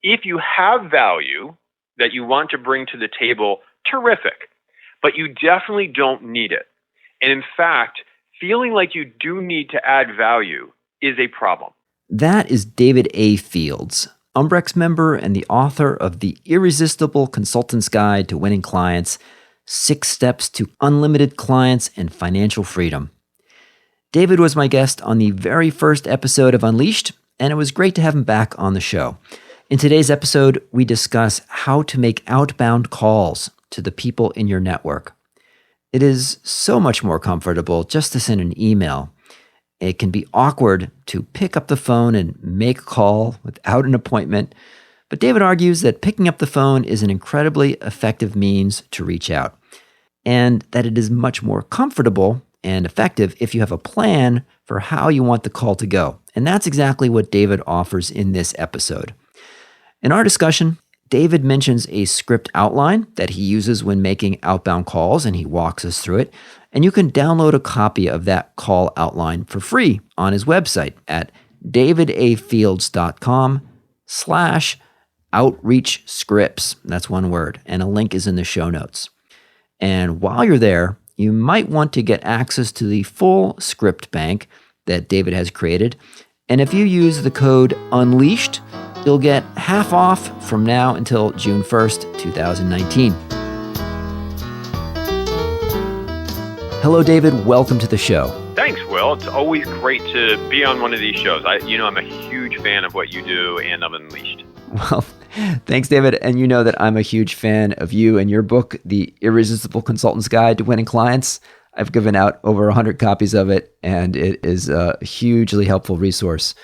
If you have value that you want to bring to the table, terrific. But you definitely don't need it. And in fact, feeling like you do need to add value is a problem. That is David A. Fields, Umbrex member and the author of The Irresistible Consultant's Guide to Winning Clients, 6 Steps to Unlimited Clients and Financial Freedom. David was my guest on the very first episode of Unleashed, and it was great to have him back on the show. In today's episode, we discuss how to make outbound calls to the people in your network. It is so much more comfortable just to send an email. It can be awkward to pick up the phone and make a call without an appointment, but David argues that picking up the phone is an incredibly effective means to reach out, and that it is much more comfortable and effective if you have a plan for how you want the call to go. And that's exactly what David offers in this episode. In our discussion, David mentions a script outline that he uses when making outbound calls, and he walks us through it. And you can download a copy of that call outline for free on his website at davidafields.com/outreach scripts. That's one word. And a link is in the show notes. And while you're there, you might want to get access to the full script bank that David has created. And if you use the code UNLEASHED, you'll get half off from now until June 1st, 2019. Hello, David. Welcome to the show. Thanks, Will. It's always great to be on one of these shows. I'm a huge fan of what you do and of Unleashed. Well, thanks, David. And you know that I'm a huge fan of you and your book, The Irresistible Consultant's Guide to Winning Clients. I've given out over 100 copies of it, and it is a hugely helpful resource.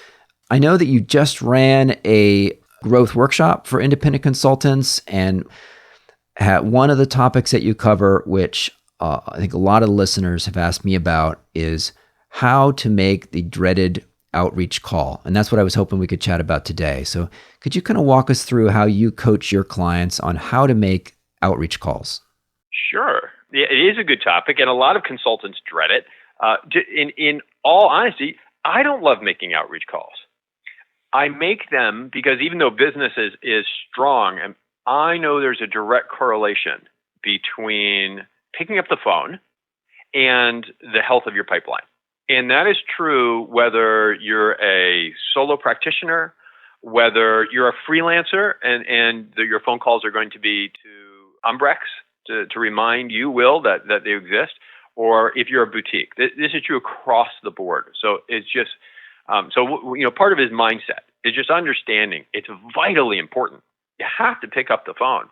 I know that you just ran a growth workshop for independent consultants, and one of the topics that you cover, which I think a lot of the listeners have asked me about, is how to make the dreaded outreach call. And that's what I was hoping we could chat about today. So could you kind of walk us through how you coach your clients on how to make outreach calls? Sure. Yeah, it is a good topic, and a lot of consultants dread it. In all honesty, I don't love making outreach calls. I make them because even though business is strong, and I know there's a direct correlation between picking up the phone and the health of your pipeline. And that is true whether you're a solo practitioner, whether you're a freelancer and your phone calls are going to be to Umbrex to remind you, Will, that they exist, or if you're a boutique. This is true across the board. So it's just, part of his mindset is just understanding it's vitally important. You have to pick up the phone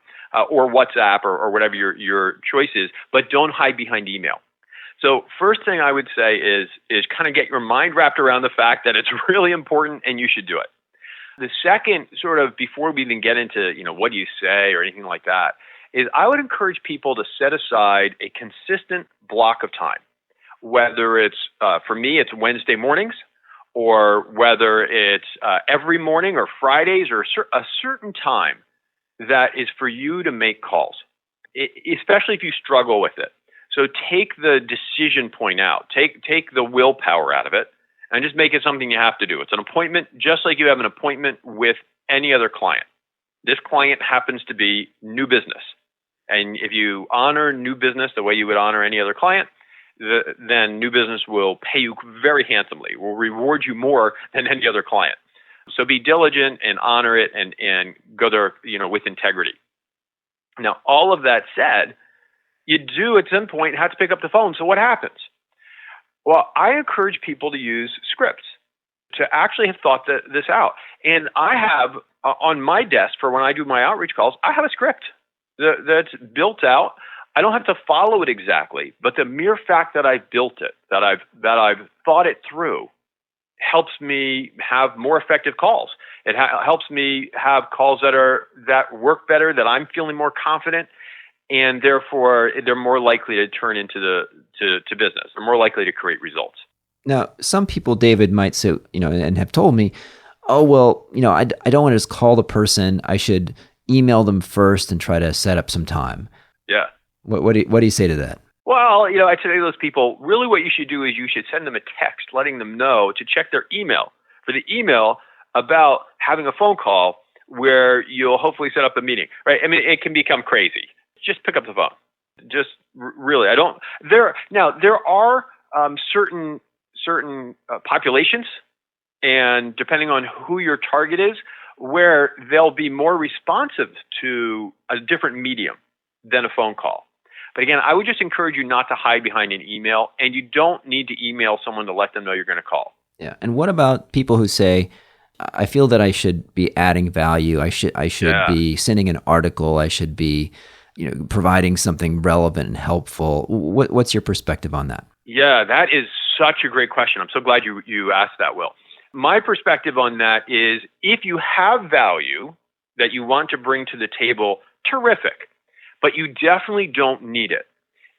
or WhatsApp or whatever your choice is, but don't hide behind email. So first thing I would say is kind of get your mind wrapped around the fact that it's really important and you should do it. The second, sort of before we even get into, what do you say or anything like that, is I would encourage people to set aside a consistent block of time, whether it's, for me, it's Wednesday mornings, or whether it's every morning or Fridays, or a certain time that is for you to make calls, especially if you struggle with it. So take the decision point out, take the willpower out of it, and just make it something you have to do. It's an appointment, just like you have an appointment with any other client. This client happens to be new business. And if you honor new business the way you would honor any other client, then new business will pay you very handsomely, will reward you more than any other client. So be diligent and honor it and go there, with integrity. Now, all of that said, you do at some point have to pick up the phone. So what happens? Well, I encourage people to use scripts, to actually have thought this out. And I have on my desk for when I do my outreach calls, I have a script that's built out. I don't have to follow it exactly, but the mere fact that I've built it, that I've thought it through, helps me have more effective calls. It helps me have calls that work better, that I'm feeling more confident, and therefore they're more likely to turn into to business. They're more likely to create results. Now, some people, David, might say, and have told me, oh, well, I don't want to just call the person. I should email them first and try to set up some time. Yeah. What do you say to that? Well, I tell those people, really what you should do is you should send them a text letting them know to check their email, for the email about having a phone call where you'll hopefully set up a meeting, right? I mean, it can become crazy. Just pick up the phone. Just really, I don't. There are certain populations, and depending on who your target is, where they'll be more responsive to a different medium than a phone call. But again, I would just encourage you not to hide behind an email, and you don't need to email someone to let them know you're going to call. Yeah. And what about people who say, I feel that I should be adding value. I should be sending an article. I should be, providing something relevant and helpful. What's your perspective on that? Yeah, that is such a great question. I'm so glad you asked that, Will. My perspective on that is, if you have value that you want to bring to the table, terrific, but you definitely don't need it.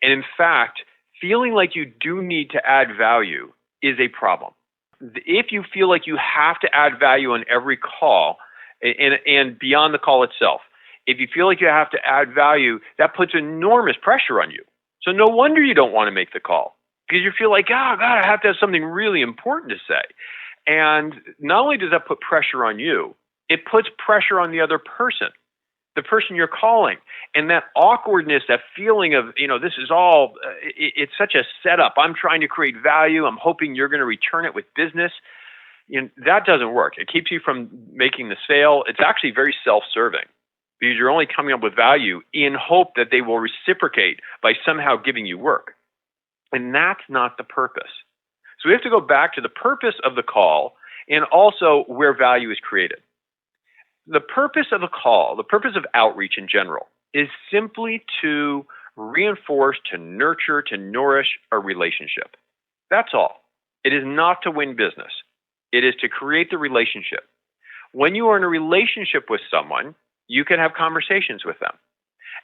And in fact, feeling like you do need to add value is a problem. If you feel like you have to add value on every call and beyond the call itself, if you feel like you have to add value, that puts enormous pressure on you. So no wonder you don't want to make the call, because you feel like, oh, God, I have to have something really important to say. And not only does that put pressure on you, it puts pressure on the other person, the person you're calling. And that awkwardness, that feeling of, this is all, it's such a setup. I'm trying to create value. I'm hoping you're going to return it with business. That doesn't work. It keeps you from making the sale. It's actually very self-serving, because you're only coming up with value in hope that they will reciprocate by somehow giving you work. And that's not the purpose. So we have to go back to the purpose of the call and also where value is created. The purpose of a call, the purpose of outreach in general, is simply to reinforce, to nurture, to nourish a relationship. That's all. It is not to win business. It is to create the relationship. When you are in a relationship with someone, you can have conversations with them.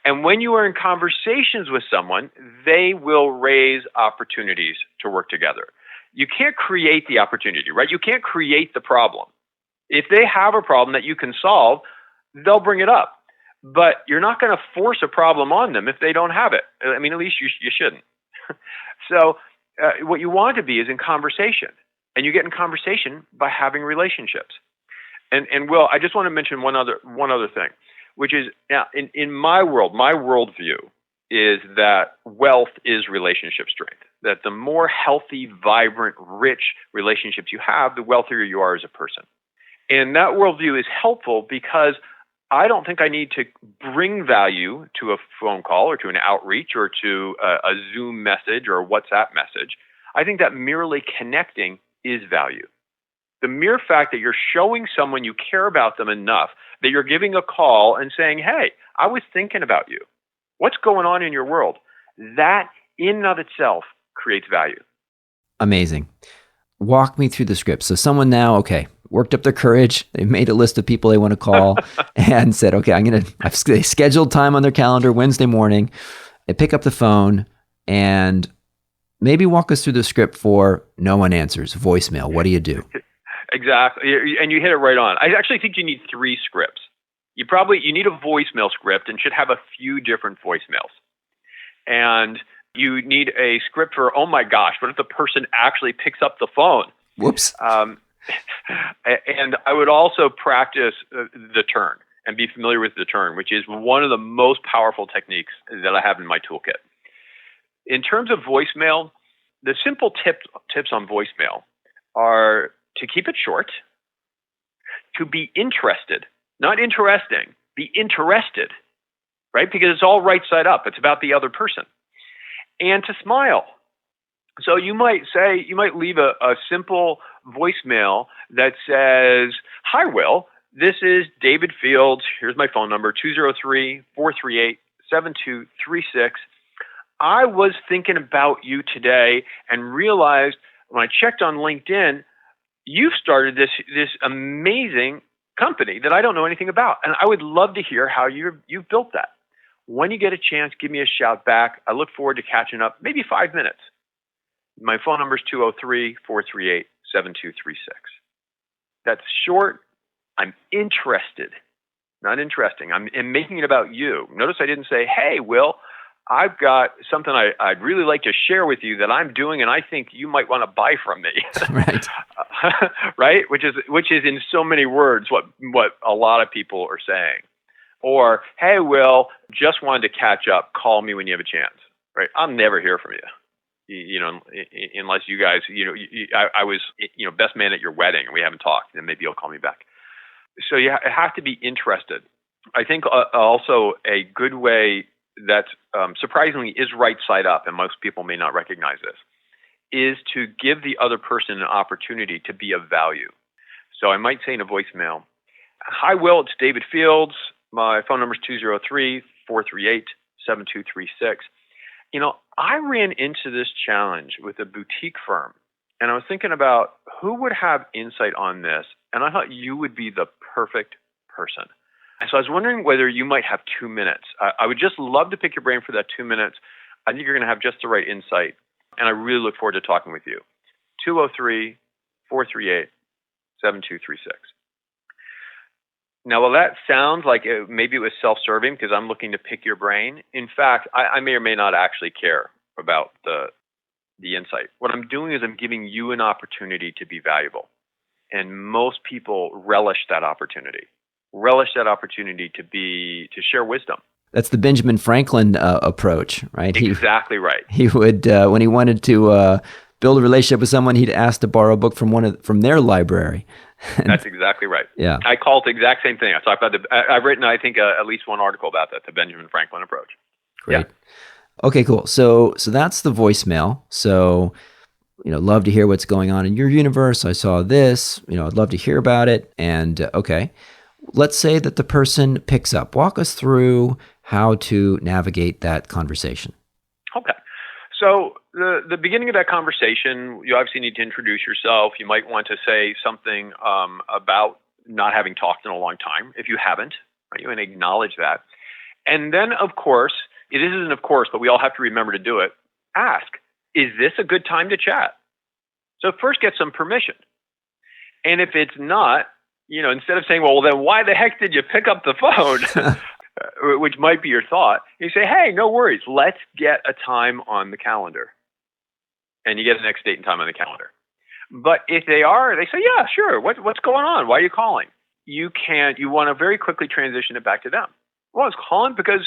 And when you are in conversations with someone, they will raise opportunities to work together. You can't create the opportunity, right? You can't create the problem. If they have a problem that you can solve, they'll bring it up. But you're not going to force a problem on them if they don't have it. I mean, at least you shouldn't. So what you want to be is in conversation. And you get in conversation by having relationships. And Will, I just want to mention one other thing, which is, in my world, my worldview is that wealth is relationship strength. That the more healthy, vibrant, rich relationships you have, the wealthier you are as a person. And that worldview is helpful because I don't think I need to bring value to a phone call or to an outreach or to a Zoom message or a WhatsApp message. I think that merely connecting is value. The mere fact that you're showing someone you care about them enough, that you're giving a call and saying, hey, I was thinking about you. What's going on in your world? That in and of itself creates value. Amazing. Walk me through the script. So someone now, worked up their courage. They made a list of people they want to call and said, I've scheduled time on their calendar Wednesday morning. They pick up the phone and maybe walk us through the script for no one answers, voicemail. What do you do? Exactly. And you hit it right on. I actually think you need 3 scripts. You need a voicemail script and should have a few different voicemails. And you need a script for, oh my gosh, what if the person actually picks up the phone? Whoops. And I would also practice the turn and be familiar with the turn, which is one of the most powerful techniques that I have in my toolkit. In terms of voicemail, the simple tips on voicemail are to keep it short, to be interested, not interesting, be interested, right? Because it's all right side up. It's about the other person. And to smile. So you might leave a simple voicemail that says, hi, Will, this is David Fields. Here's my phone number, 203-438-7236. I was thinking about you today and realized when I checked on LinkedIn, you've started this amazing company that I don't know anything about. And I would love to hear how you've built that. When you get a chance, give me a shout back. I look forward to catching up, maybe 5 minutes. My phone number is 203-438-7236. That's short. I'm interested, not interesting. I'm making it about you. Notice I didn't say, hey, Will, I've got something I'd really like to share with you that I'm doing and I think you might want to buy from me. Right. right? Which is in so many words what a lot of people are saying. Or, hey, Will, just wanted to catch up. Call me when you have a chance. Right? I'll never hear from you. Unless you guys, I was, best man at your wedding and we haven't talked, then maybe you'll call me back. So you have to be interested. I think also a good way that surprisingly is right side up, and most people may not recognize this, is to give the other person an opportunity to be of value. So I might say in a voicemail, hi, Will, it's David Fields. My phone number is 203-438-7236. I ran into this challenge with a boutique firm, and I was thinking about who would have insight on this, and I thought you would be the perfect person. And so I was wondering whether you might have 2 minutes. I would just love to pick your brain for that 2 minutes. I think you're going to have just the right insight, and I really look forward to talking with you. 203-438-7236. Now, while that sounds like maybe it was self-serving because I'm looking to pick your brain, in fact, I may or may not actually care about the insight. What I'm doing is I'm giving you an opportunity to be valuable. And most people relish that opportunity to share wisdom. That's the Benjamin Franklin approach, right? Exactly right. He would, when he wanted to build a relationship with someone, he'd ask to borrow a book from their library. That's exactly right. Yeah, I call it the exact same thing. I've written, I think, at least one article about that, the Benjamin Franklin approach. Great. Yeah. Okay, cool. So that's the voicemail. So, love to hear what's going on in your universe. I saw this. I'd love to hear about it. And okay, let's say that the person picks up. Walk us through how to navigate that conversation. Okay. So the beginning of that conversation, you obviously need to introduce yourself. You might want to say something about not having talked in a long time, if you haven't, right? You want to acknowledge that. And then, of course, it isn't of course, but we all have to remember to do it. Ask, is this a good time to chat? So first get some permission. And if it's not, instead of saying, well, then why the heck did you pick up the phone? Which might be your thought. You say, hey, no worries. Let's get a time on the calendar. And you get the next date and time on the calendar. But if they say, yeah, sure. What's going on? Why are you calling? You want to very quickly transition it back to them. Well, I was calling because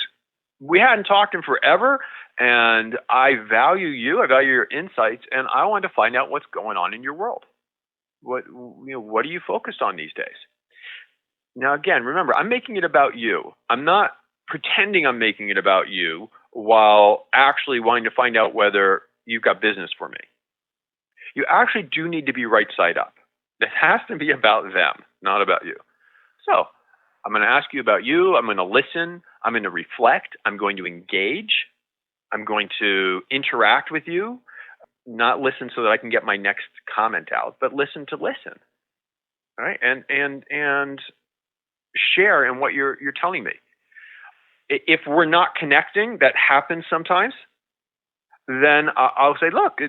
we hadn't talked in forever, and I value you. I value your insights, and I want to find out what's going on in your world. What are you focused on these days? Now, again, remember, I'm making it about you. I'm not pretending I'm making it about you while actually wanting to find out whether you've got business for me. You actually do need to be right side up. It has to be about them, not about you. So I'm going to ask you about you. I'm going to listen. I'm going to reflect. I'm going to engage. I'm going to interact with you, not listen so that I can get my next comment out, but listen to listen. All right? And share in what you're telling me. If we're not connecting, that happens sometimes, then I'll say, look,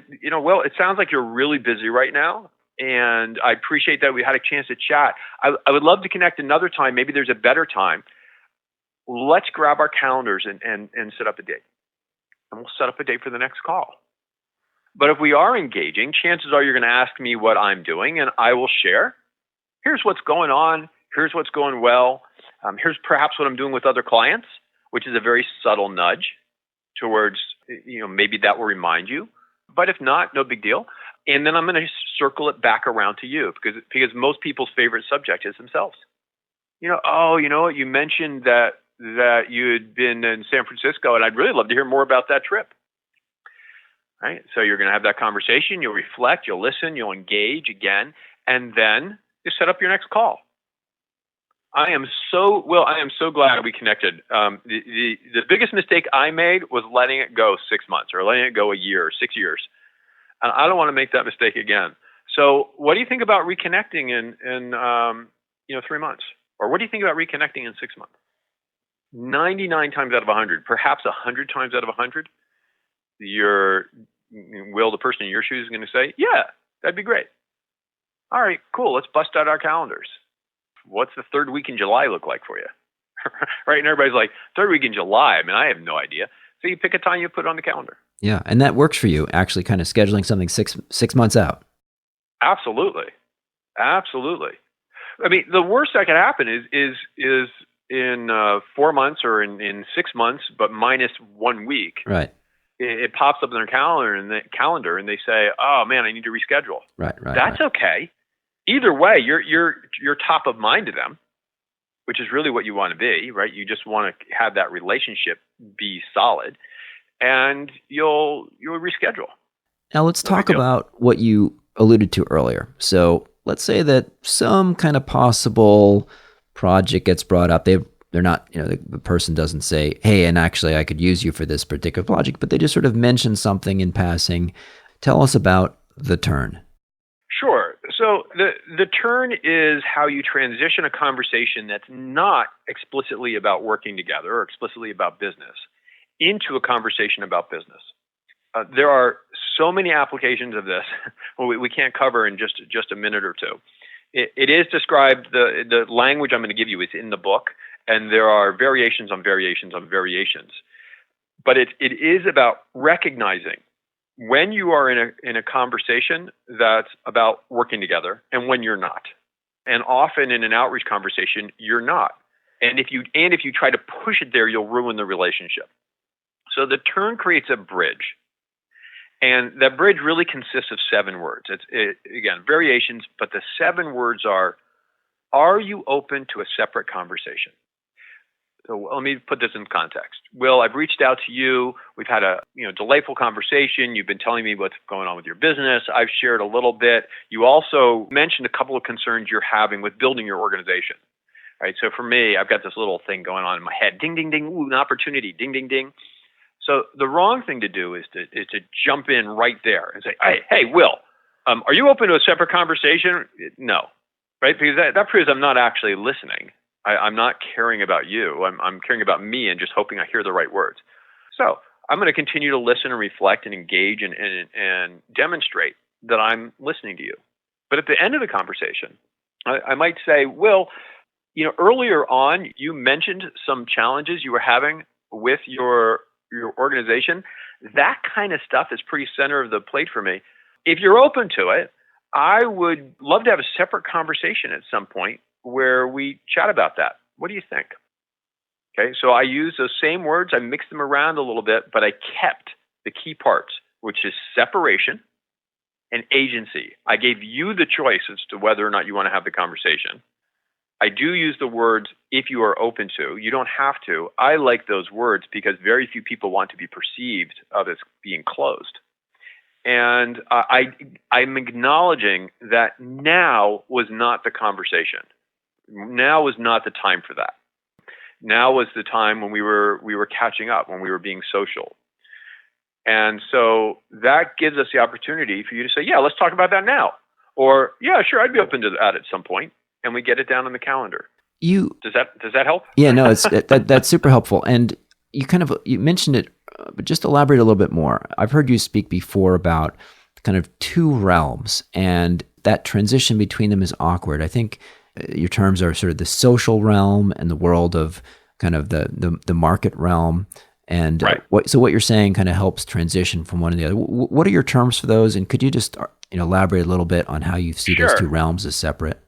well, it sounds like you're really busy right now, and I appreciate that we had a chance to chat. I would love to connect another time. Maybe there's a better time. Let's grab our calendars and set up a date. And we'll set up a date for the next call. But if we are engaging, chances are you're going to ask me what I'm doing, and I will share. Here's what's going on. Here's what's going well. Here's perhaps what I'm doing with other clients, which is a very subtle nudge towards, maybe that will remind you. But if not, no big deal. And then I'm going to circle it back around to you because most people's favorite subject is themselves. What? You mentioned that you had been in San Francisco, and I'd really love to hear more about that trip. Right? So you're going to have that conversation. You'll reflect. You'll listen. You'll engage again, and then you set up your next call. I am so glad we connected. The biggest mistake I made was letting it go 6 months or letting it go a year or 6 years. And I don't want to make that mistake again. So what do you think about reconnecting in 3 months? Or what do you think about reconnecting in 6 months? 99 times out of 100, perhaps 100 times out of 100, the person in your shoes is going to say, yeah, that'd be great. All right, cool. Let's bust out our calendars. What's the third week in July look like for you? Right? And everybody's like, third week in July? I mean, I have no idea. So you pick a time, you put it on the calendar. Yeah, and that works for you, actually kind of scheduling something six months out. Absolutely. Absolutely. I mean, the worst that could happen is in 4 months or in 6 months, but minus 1 week. Right. It pops up in their calendar, and they say, "Oh man, I need to reschedule." Right. That's okay. Either way, you're top of mind to them, which is really what you want to be, right? You just want to have that relationship be solid, and you'll reschedule. Now let's No big talk deal. about what you alluded to earlier. So let's say that some kind of possible project gets brought up. They're not, the person doesn't say, hey, and actually I could use you for this particular project, but they just sort of mention something in passing. Tell us about the turn. Sure. So the turn is how you transition a conversation that's not explicitly about working together or explicitly about business into a conversation about business. There are so many applications of this we can't cover in just a minute or two. It is described, the language I'm going to give you is in the book, and there are variations on variations on variations. But it is about recognizing when you are in a conversation that's about working together and when you're not. And often in an outreach conversation, you're not. And if you try to push it there, you'll ruin the relationship. So the turn creates a bridge. And that bridge really consists of 7 words. Again, variations, but the 7 words are you open to a separate conversation? So let me put this in context. Will, I've reached out to you. We've had a delightful conversation. You've been telling me what's going on with your business. I've shared a little bit. You also mentioned a couple of concerns you're having with building your organization. Right? So for me, I've got this little thing going on in my head. Ding, ding, ding. Ooh, an opportunity. Ding, ding, ding. So the wrong thing to do is to jump in right there and say, hey, Will, are you open to a separate conversation? No, right? Because that proves I'm not actually listening. I'm not caring about you. I'm caring about me and just hoping I hear the right words. So I'm going to continue to listen and reflect and engage and demonstrate that I'm listening to you. But at the end of the conversation, I might say, Will, earlier on, you mentioned some challenges you were having with your organization. That kind of stuff is pretty center of the plate for me. If you're open to it, I would love to have a separate conversation at some point where we chat about that. What do you think? Okay, so I use those same words. I mixed them around a little bit, but I kept the key parts, which is separation and agency. I gave you the choice as to whether or not you want to have the conversation. I do use the words, if you are open to. You don't have to. I like those words because very few people want to be perceived of as being closed. And I'm acknowledging that now was not the conversation. Now was not the time for that. Now was the time when we were catching up, when we were being social. And so that gives us the opportunity for you to say, yeah, let's talk about that now. Or, yeah, sure, I'd be open to that at some point. And we get it down on the calendar. Does that help? Yeah, no, that's super helpful. And you mentioned it, but just elaborate a little bit more. I've heard you speak before about kind of 2 realms, and that transition between them is awkward. I think your terms are sort of the social realm and the world of kind of the market realm. And right. What you're saying kind of helps transition from one to the other. What are your terms for those? And could you just elaborate a little bit on how you see those 2 realms as separate?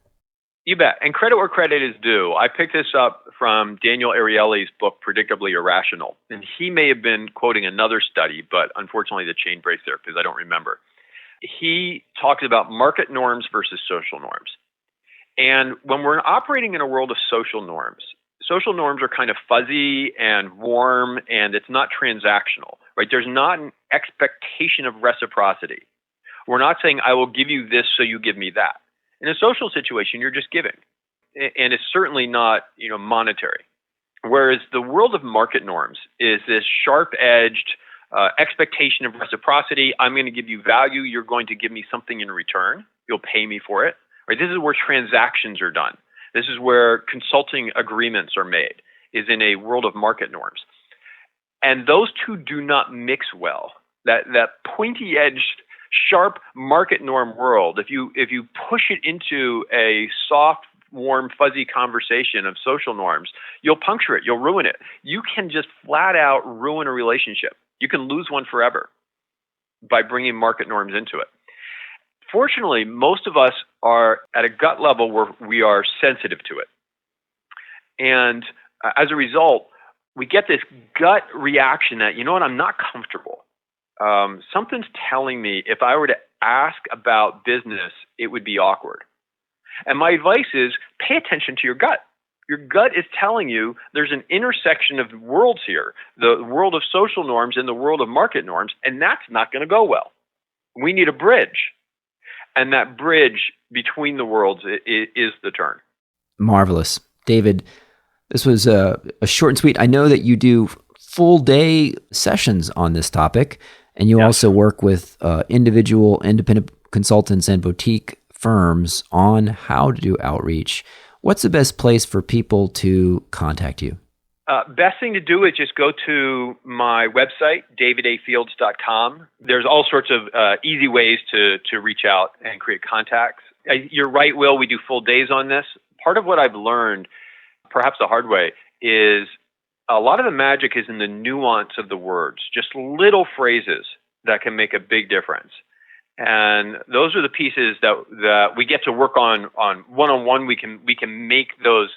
You bet. And credit where credit is due. I picked this up from Daniel Ariely's book, Predictably Irrational. And he may have been quoting another study, but unfortunately the chain breaks there because I don't remember. He talks about market norms versus social norms. And when we're operating in a world of social norms are kind of fuzzy and warm, and it's not transactional, right? There's not an expectation of reciprocity. We're not saying, I will give you this so you give me that. In a social situation, you're just giving. And it's certainly not, monetary. Whereas the world of market norms is this sharp-edged expectation of reciprocity. I'm going to give you value. You're going to give me something in return. You'll pay me for it. Right? This is where transactions are done. This is where consulting agreements are made, is in a world of market norms. And those 2 do not mix well. That pointy-edged, sharp market norm world, if you push it into a soft, warm, fuzzy conversation of social norms, you'll puncture it, you'll ruin it. You can just flat out ruin a relationship. You can lose one forever by bringing market norms into it. Fortunately, most of us are at a gut level where we are sensitive to it. And as a result, we get this gut reaction that, you know what, I'm not comfortable. Something's telling me if I were to ask about business, it would be awkward. And my advice is pay attention to your gut. Your gut is telling you there's an intersection of worlds here, the world of social norms and the world of market norms, and that's not going to go well. We need a bridge. And that bridge between the worlds is the turn. Marvelous. David, this was a short and sweet. I know that you do full day sessions on this topic, and you also work with individual independent consultants and boutique firms on how to do outreach. What's the best place for people to contact you? Best thing to do is just go to my website, davidafields.com. There's all sorts of easy ways to reach out and create contacts. You're right, Will, we do full days on this. Part of what I've learned, perhaps the hard way, is a lot of the magic is in the nuance of the words, just little phrases that can make a big difference. And those are the pieces that we get to work on one-on-one. We can make those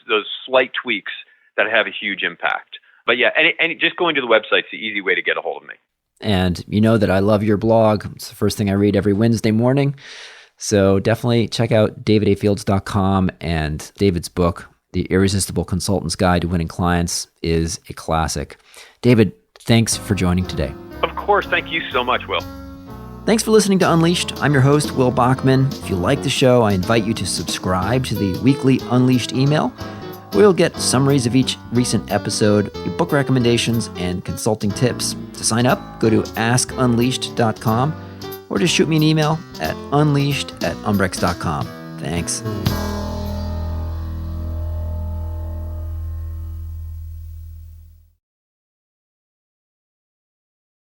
slight tweaks that have a huge impact. But yeah, and just going to the website's the easy way to get a hold of me. And you know that I love your blog. It's the first thing I read every Wednesday morning. So definitely check out davidafields.com, and David's book, The Irresistible Consultant's Guide to Winning Clients, is a classic. David, thanks for joining today. Of course. Thank you so much, Will. Thanks for listening to Unleashed. I'm your host, Will Bachman. If you like the show, I invite you to subscribe to the weekly Unleashed email, where you'll get summaries of each recent episode, book recommendations, and consulting tips. To sign up, go to askunleashed.com or just shoot me an email at unleashed@umbrex.com. Thanks.